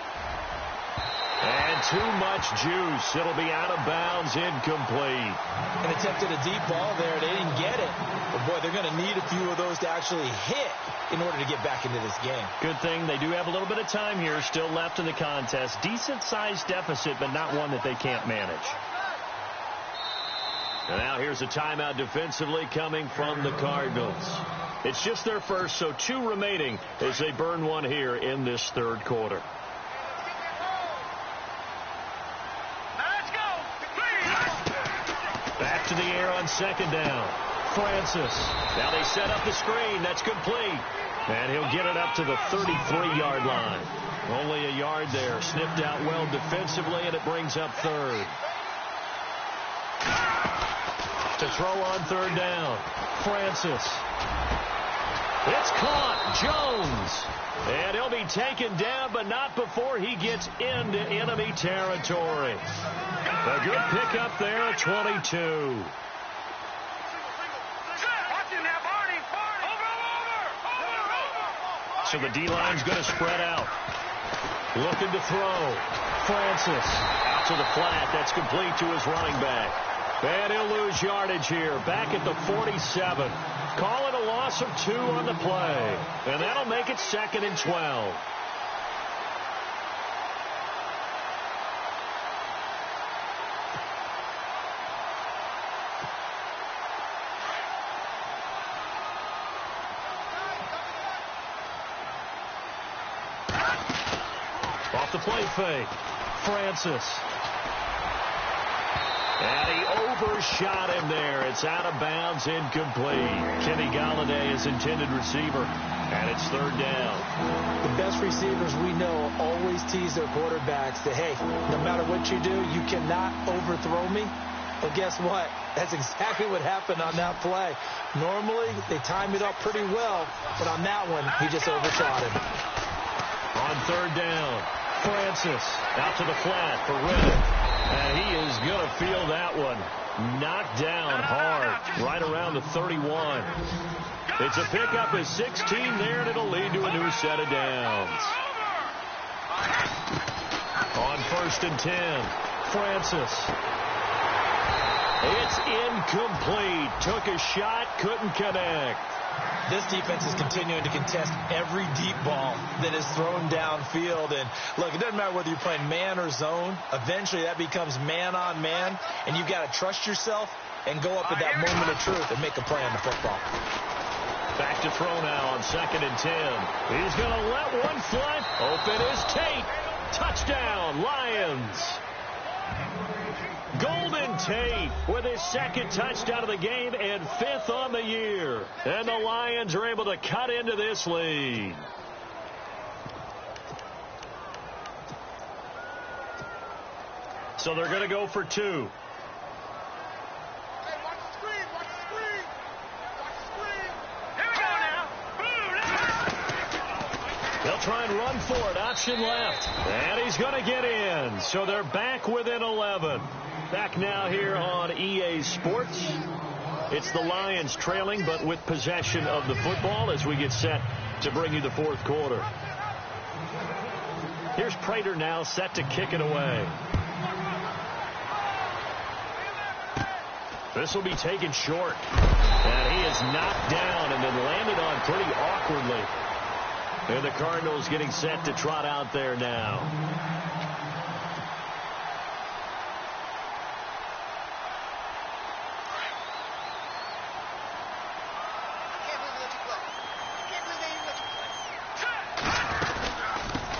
And too much juice. It'll be out of bounds, incomplete. An attempt at a deep ball there. They didn't get it. But, boy, they're going to need a few of those to actually hit in order to get back into this game. Good thing they do have a little bit of time here still left in the contest. Decent-sized deficit, but not one that they can't manage. And now here's a timeout defensively coming from the Cardinals. It's just their first, so 2 remaining as they burn one here in this third quarter. Back to the air on second down. Francis. Now they set up the screen. That's complete. And he'll get it up to the 33-yard line. Only a yard there. Snipped out well defensively, and it brings up third. To throw on third down. Francis. It's caught. Jones. And he'll be taken down, but not before he gets into enemy territory. A good pickup there at 22. So the D-line's going to spread out. Looking to throw. Francis out to the flat. That's complete to his running back. And he'll lose yardage here. Back at the 47. Call it a loss of 2 on the play. And that'll make it 2nd and 12. Off the play fake. Francis. And he overshot him there. It's out of bounds, incomplete. Kenny Galladay is intended receiver, and it's third down. The best receivers we know always tease their quarterbacks that, hey, no matter what you do, you cannot overthrow me. Well, guess what? That's exactly what happened on that play. Normally, they time it up pretty well, but on that one, he just overshot him. On third down, Francis out to the flat for Riddick. And he is going to feel that one. Knocked down hard, right around the 31. It's a pickup of 16 there, and it'll lead to a new set of downs. On 1st and 10, Francis. It's incomplete. Took a shot, couldn't connect. This defense is continuing to contest every deep ball that is thrown downfield. And, look, it doesn't matter whether you're playing man or zone. Eventually, that becomes man-on-man, and you've got to trust yourself and go up at that moment of truth and make a play on the football. Back to throw now on 2nd and 10. He's going to let one fly. Open is Tate. Touchdown, Lions. Golden Tate with his 2nd touchdown of the game and 5th on the year. And the Lions are able to cut into this lead. So they're going to go for 2. Hey, watch the screen, watch the screen. Watch the screen. Here we go now. They'll try and run for it. Option left. And he's going to get in. So they're back within 11. Back now here on EA Sports. It's the Lions trailing, but with possession of the football as we get set to bring you the 4th quarter. Here's Prater now set to kick it away. This will be taken short. And he is knocked down and then landed on pretty awkwardly. And the Cardinals getting set to trot out there now.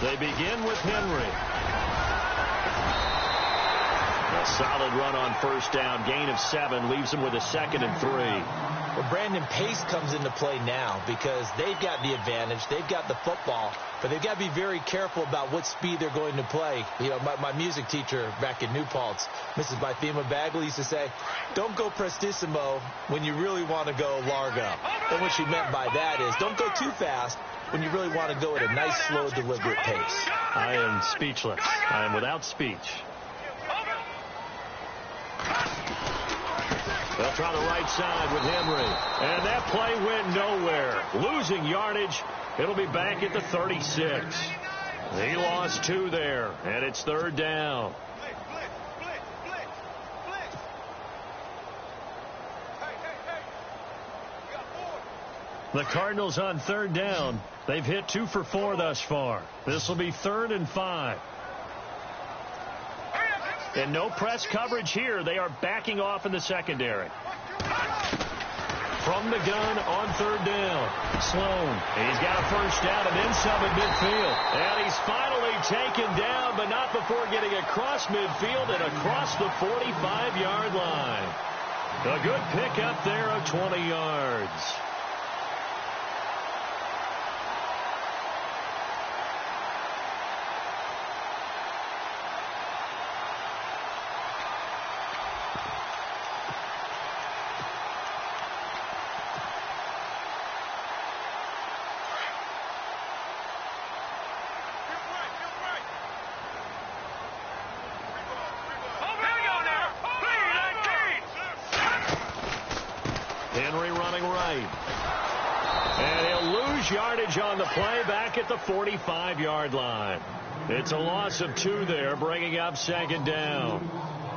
They begin with Henry. A solid run on first down. Gain of 7 leaves him with a 2nd and 3. Well, Brandon, pace comes into play now because they've got the advantage. They've got the football, but they've got to be very careful about what speed they're going to play. You know, my music teacher back in New Paltz, Mrs. Bythema Bagley, used to say, don't go prestissimo when you really want to go largo. And what she meant by that is don't go too fast when you really want to go at a nice, slow, deliberate pace. I am speechless. I am without speech. They'll try the right side with Henry. And that play went nowhere. Losing yardage. It'll be back at the 36. He lost 2 there, and it's 3rd down. The Cardinals on 3rd down. They've hit 2 for 4 thus far. This will be 3rd and 5. And no press coverage here. They are backing off in the secondary. From the gun on 3rd down. Sloan. He's got a first down and then some at midfield. And he's finally taken down, but not before getting across midfield and across the 45-yard line. A good pickup there of 20 yards. Henry running right. And he'll lose yardage on the play back at the 45-yard line. It's a loss of 2 there, bringing up 2nd down.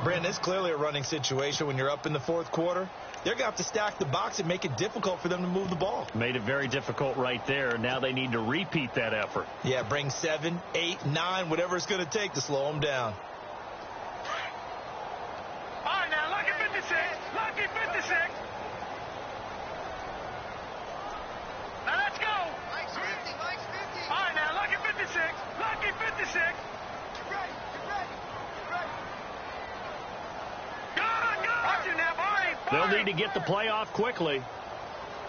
Brandon, it's clearly a running situation when you're up in the 4th quarter. They're going to have to stack the box and make it difficult for them to move the ball. Made it very difficult right there. Now they need to repeat that effort. Yeah, bring 7, 8, 9, whatever it's going to take to slow them down. All right, now, lucky 56. Lucky 56. Now, let's go. Mike's 50. Mike's 50. All right, now, lucky 56. Lucky 56. Get ready. Get ready. Get ready. Go. Watch it now, Barney. They'll need to get the play off quickly.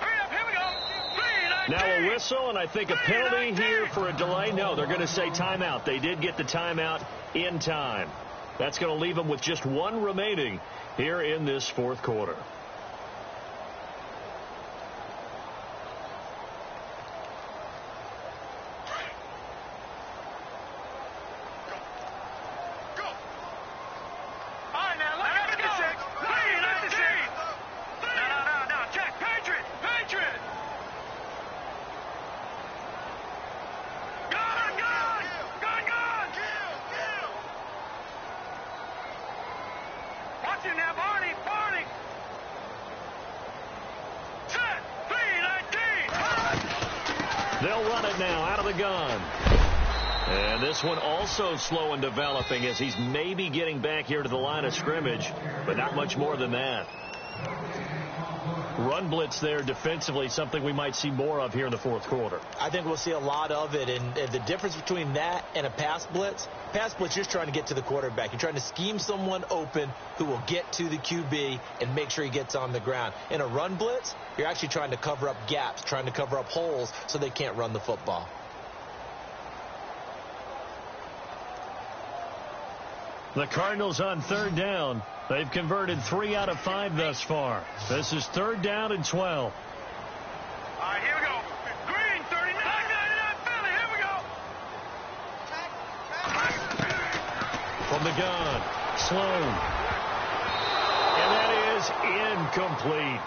Hurry up. Here we go. Now a whistle, and I think a penalty here for a delay. No, they're going to say timeout. They did get the timeout in time. That's going to leave them with just 1 remaining here in this 4th quarter. They'll run it now out of the gun. And this one also slow in developing as he's maybe getting back here to the line of scrimmage, but not much more than that. Run blitz there defensively, something we might see more of here in the 4th quarter. I think we'll see a lot of it, and the difference between that and a pass blitz, you're just trying to get to the quarterback. You're trying to scheme someone open who will get to the QB and make sure he gets on the ground. In a run blitz, you're actually trying to cover up gaps, trying to cover up holes so they can't run the football. The Cardinals on 3rd down. They've converted 3 out of 5 thus far. This is 3rd down and 12. All right, here we go. Green, 39. 99, Philly, here we go. From the gun, Sloan. And that is incomplete.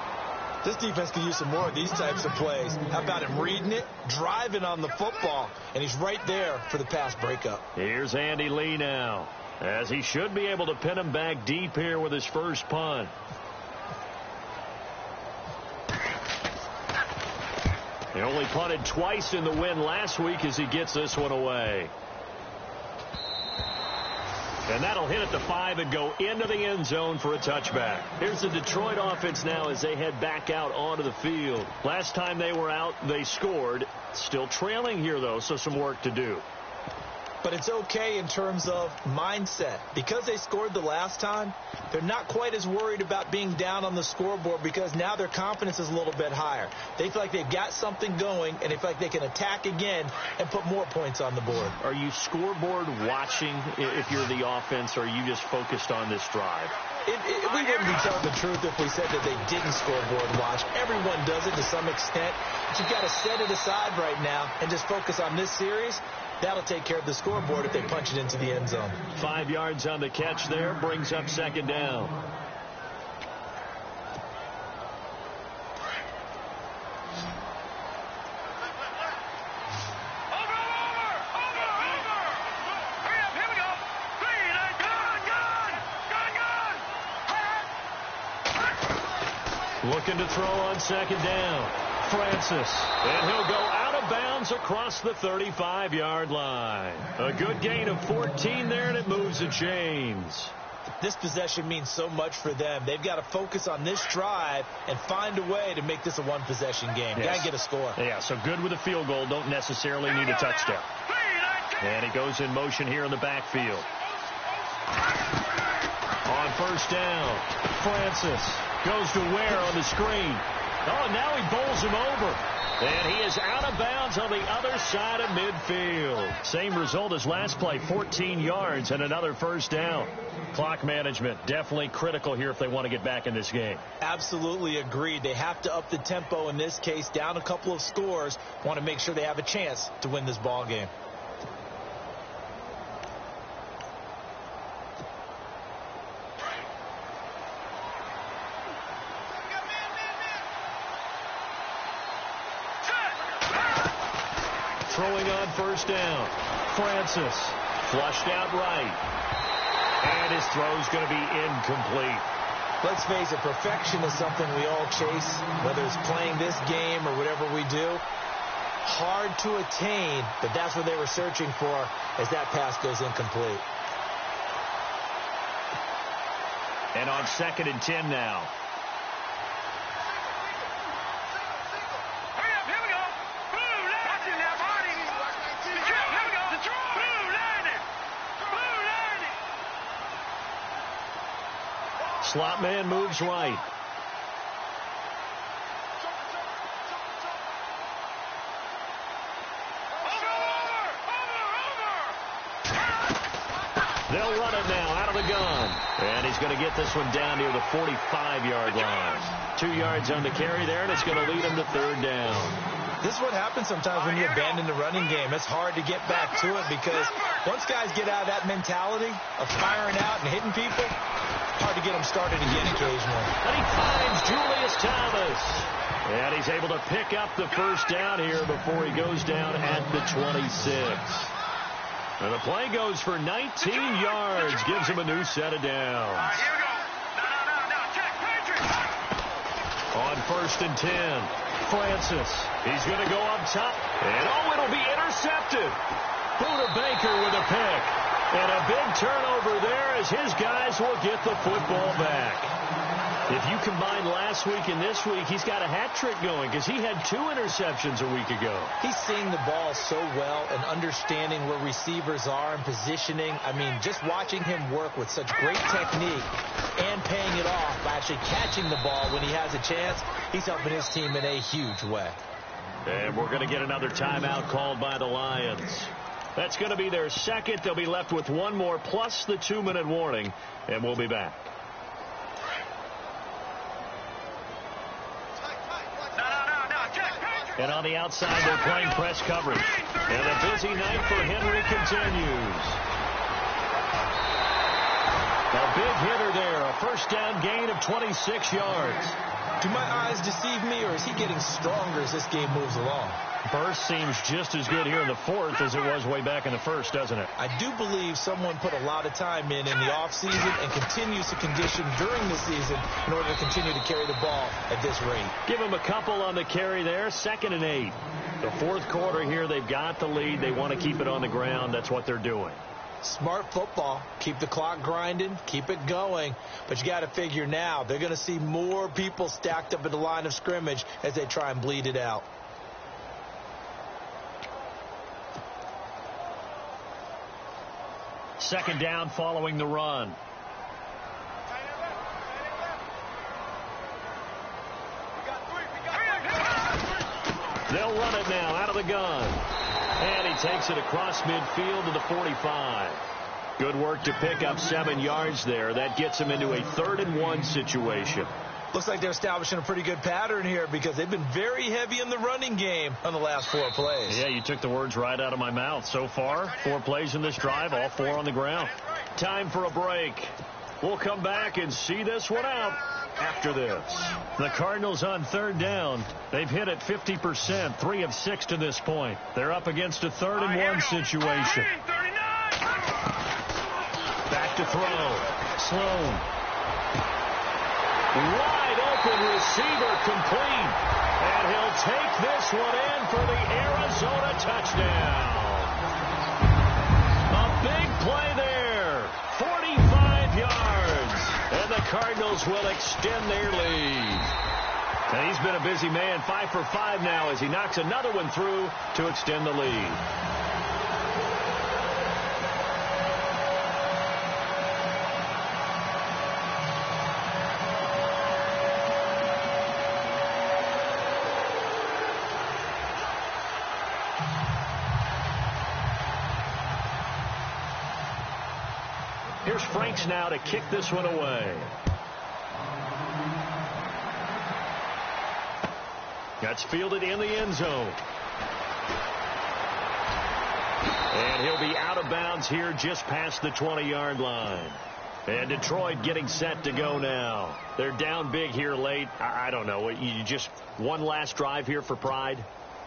This defense can use some more of these types of plays. How about him reading it, driving on the football, and he's right there for the pass breakup. Here's Andy Lee now, as he should be able to pin him back deep here with his first punt. He only punted twice in the win last week as he gets this one away. And that'll hit at the 5 and go into the end zone for a touchback. Here's the Detroit offense now as they head back out onto the field. Last time they were out, they scored. Still trailing here, though, so some work to do. But it's okay in terms of mindset. Because they scored the last time, they're not quite as worried about being down on the scoreboard because now their confidence is a little bit higher. They feel like they've got something going, and they feel like they can attack again and put more points on the board. Are you scoreboard watching if you're the offense, or are you just focused on this drive? We wouldn't be telling the truth if we said that they didn't scoreboard watch. Everyone does it to some extent. But you've got to set it aside right now and just focus on this series. That'll take care of the scoreboard if they punch it into the end zone. 5 yards on the catch there, brings up second down. Looking to throw on second down. Francis, and he'll go out of bounds across the 35-yard line. A good gain of 14 there, and it moves the chains. This possession means so much for them. They've got to focus on this drive and find a way to make this a one-possession game. Yes. Got to get a score. Yeah, so good with a field goal. Don't necessarily need a touchdown. And he goes in motion here in the backfield. On first down, Francis goes to Ware on the screen. Oh, and now he bowls him over. And he is out of bounds on the other side of midfield. Same result as last play, 14 yards and another first down. Clock management definitely critical here if they want to get back in this game. Absolutely agreed. They have to up the tempo in this case, down a couple of scores. Want to make sure they have a chance to win this ball game. Throwing on first down. Francis flushed out right. And his throw's going to be incomplete. Let's face it, perfection is something we all chase, whether it's playing this game or whatever we do. Hard to attain, but that's what they were searching for as that pass goes incomplete. And on 2nd and 10 now. Slot man moves right. They'll run it now out of the gun. And he's going to get this one down near the 45-yard line. 2 yards on the carry there, and it's going to lead him to third down. This is what happens sometimes when you abandon the running game. It's hard to get back to it because once guys get out of that mentality of firing out and hitting people, hard to get them started again occasionally. And he finds Julius Thomas. And he's able to pick up the first down here before he goes down at the 26. And the play goes for 19 yards, gives him a new set of downs. On 1st and 10, Francis. He's going to go up top. And oh, it'll be intercepted. Buda Baker with a pick. And a big turnover there as his guys will get the football back. If you combine last week and this week, he's got a hat trick going because he had 2 interceptions a week ago. He's seeing the ball so well and understanding where receivers are and positioning. I mean, just watching him work with such great technique and paying it off by actually catching the ball when he has a chance, he's helping his team in a huge way. And we're going to get another timeout called by the Lions. That's going to be their second. They'll be left with one more plus the 2-minute warning, and we'll be back. And on the outside, they're playing press coverage. And a busy night for Henry continues. A big hitter there, a first down gain of 26 yards. Do my eyes deceive me, or is he getting stronger as this game moves along? Burst seems just as good here in the 4th as it was way back in the 1st, doesn't it? I do believe someone put a lot of time in the offseason and continues to condition during the season in order to continue to carry the ball at this rate. Give him a couple on the carry there, 2nd and 8. The 4th quarter here, they've got the lead. They want to keep it on the ground. That's what they're doing. Smart football. Keep the clock grinding. Keep it going. But you got to figure now they're going to see more people stacked up at the line of scrimmage as they try and bleed it out. Second down following the run. They'll run it now out of the gun. And he takes it across midfield to the 45. Good work to pick up 7 yards there. That gets him into a 3rd-and-1 situation. Looks like they're establishing a pretty good pattern here because they've been very heavy in the running game on the last 4 plays. Yeah, you took the words right out of my mouth. So far, 4 plays in this drive, all 4 on the ground. Time for a break. We'll come back and see this one out after this. The Cardinals on 3rd down. They've hit it 50%, 3 of 6 to this point. They're up against a 3rd-and-1 situation. Back to throw. Sloan. Wide open receiver complete. And he'll take this one in for the Arizona touchdown. A big play there. 45 yards. And the Cardinals will extend their lead. And he's been a busy man, 5 for 5 now as he knocks another one through to extend the lead. Here's Franks now to kick this one away. That's fielded in the end zone. And he'll be out of bounds here just past the 20-yard line. And Detroit getting set to go now. They're down big here late. I don't know. You just one last drive here for pride?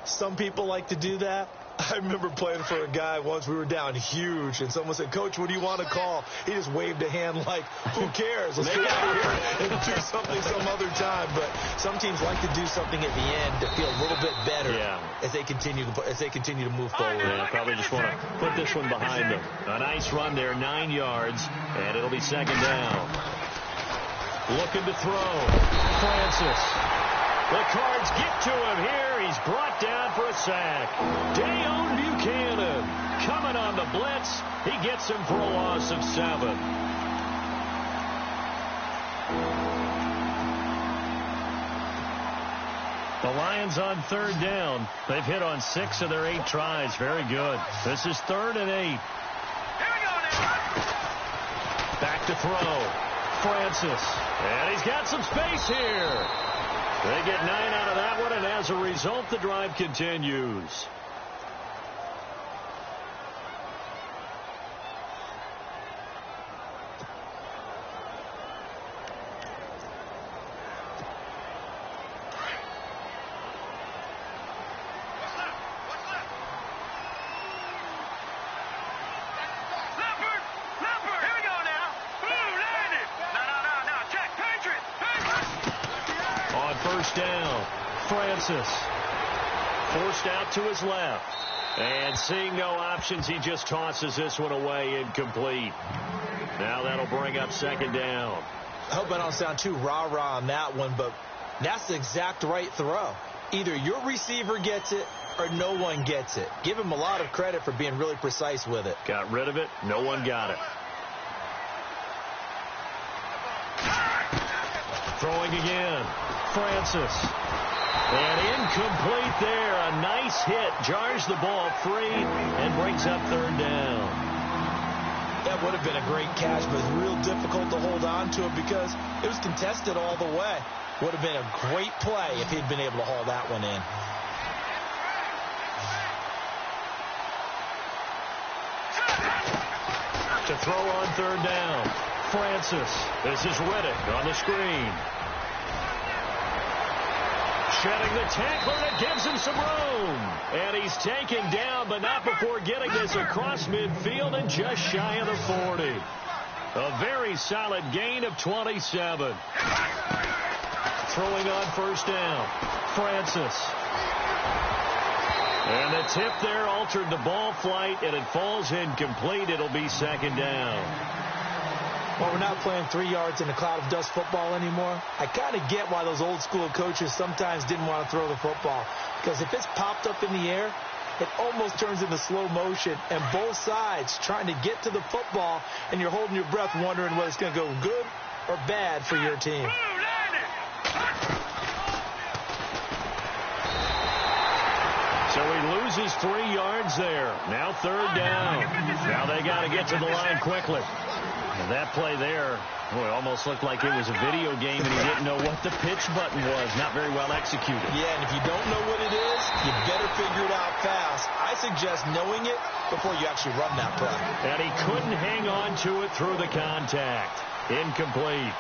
Some people like to do that. I remember playing for a guy once. We were down huge, and someone said, "Coach, what do you want to call?" He just waved a hand like, "Who cares? Let's get out of here and do something some other time." But some teams like to do something at the end to feel a little bit better as they continue to move forward. Yeah, probably just want to put this one behind them. A nice run there, 9 yards, and it'll be 2nd down. Looking to throw. Francis. The Cards get to him here. He's brought down for a sack. Dayon Buchanan coming on the blitz. He gets him for a loss of 7. The Lions on 3rd down. They've hit on 6 of their 8 tries. Very good. This is 3rd and 8. Back to throw. Francis. And he's got some space here. They get 9 out of that one, and as a result, the drive continues. Down. Francis forced out to his left. And seeing no options, he just tosses this one away incomplete. Now that'll bring up 2nd down. I hope I don't sound too rah-rah on that one, but that's the exact right throw. Either your receiver gets it or no one gets it. Give him a lot of credit for being really precise with it. Got rid of it. No one got it. Throwing again. Francis. And incomplete there. A nice hit. Jars the ball free and brings up 3rd down. That would have been a great catch, but it's real difficult to hold on to it because it was contested all the way. Would have been a great play if he'd been able to haul that one in. To throw on 3rd down. Francis. This is Riddick on the screen. Shedding the tackler that gives him some room. And he's taken down, but not before getting this across midfield and just shy of the 40. A very solid gain of 27. Throwing on 1st down. Francis. And the tip there altered the ball flight, and it falls incomplete. It'll be 2nd down. Well, we're not playing 3 yards in a cloud of dust football anymore. I kind of get why those old school coaches sometimes didn't want to throw the football. Because if it's popped up in the air, it almost turns into slow motion, and both sides trying to get to the football, and you're holding your breath wondering whether it's going to go good or bad for your team. So he loses 3 yards there. Now 3rd down. Now they got to get to the line quickly. And that play there, boy, almost looked like it was a video game and he didn't know what the pitch button was. Not very well executed. Yeah, and if you don't know what it is, you better figure it out fast. I suggest knowing it before you actually run that play. And he couldn't hang on to it through the contact. Incomplete.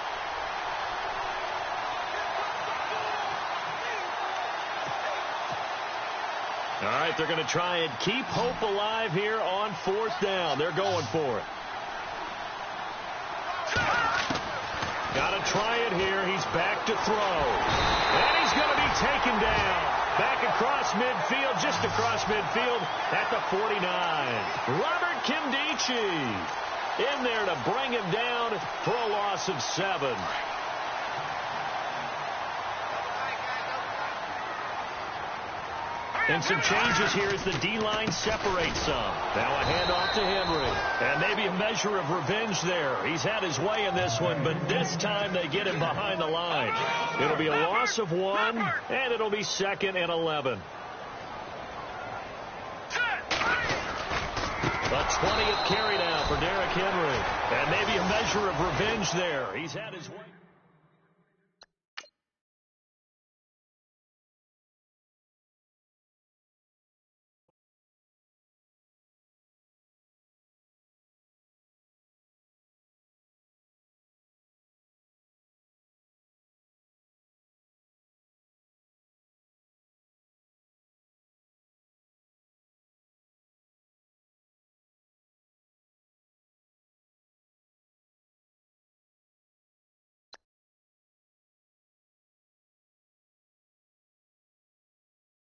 All right, they're going to try and keep hope alive here on 4th down. They're going for it. Got to try it here. He's back to throw. And he's going to be taken down. Back across midfield, just across midfield at the 49. Robert Kimdichie in there to bring him down for a loss of 7. And some changes here as the D-line separates some. Now a handoff to Henry. And maybe a measure of revenge there. He's had his way in this one, but this time they get him behind the line. It'll be a loss of 1, and it'll be 2nd and 11. The 20th carry now for Derrick Henry. And maybe a measure of revenge there. He's had his way.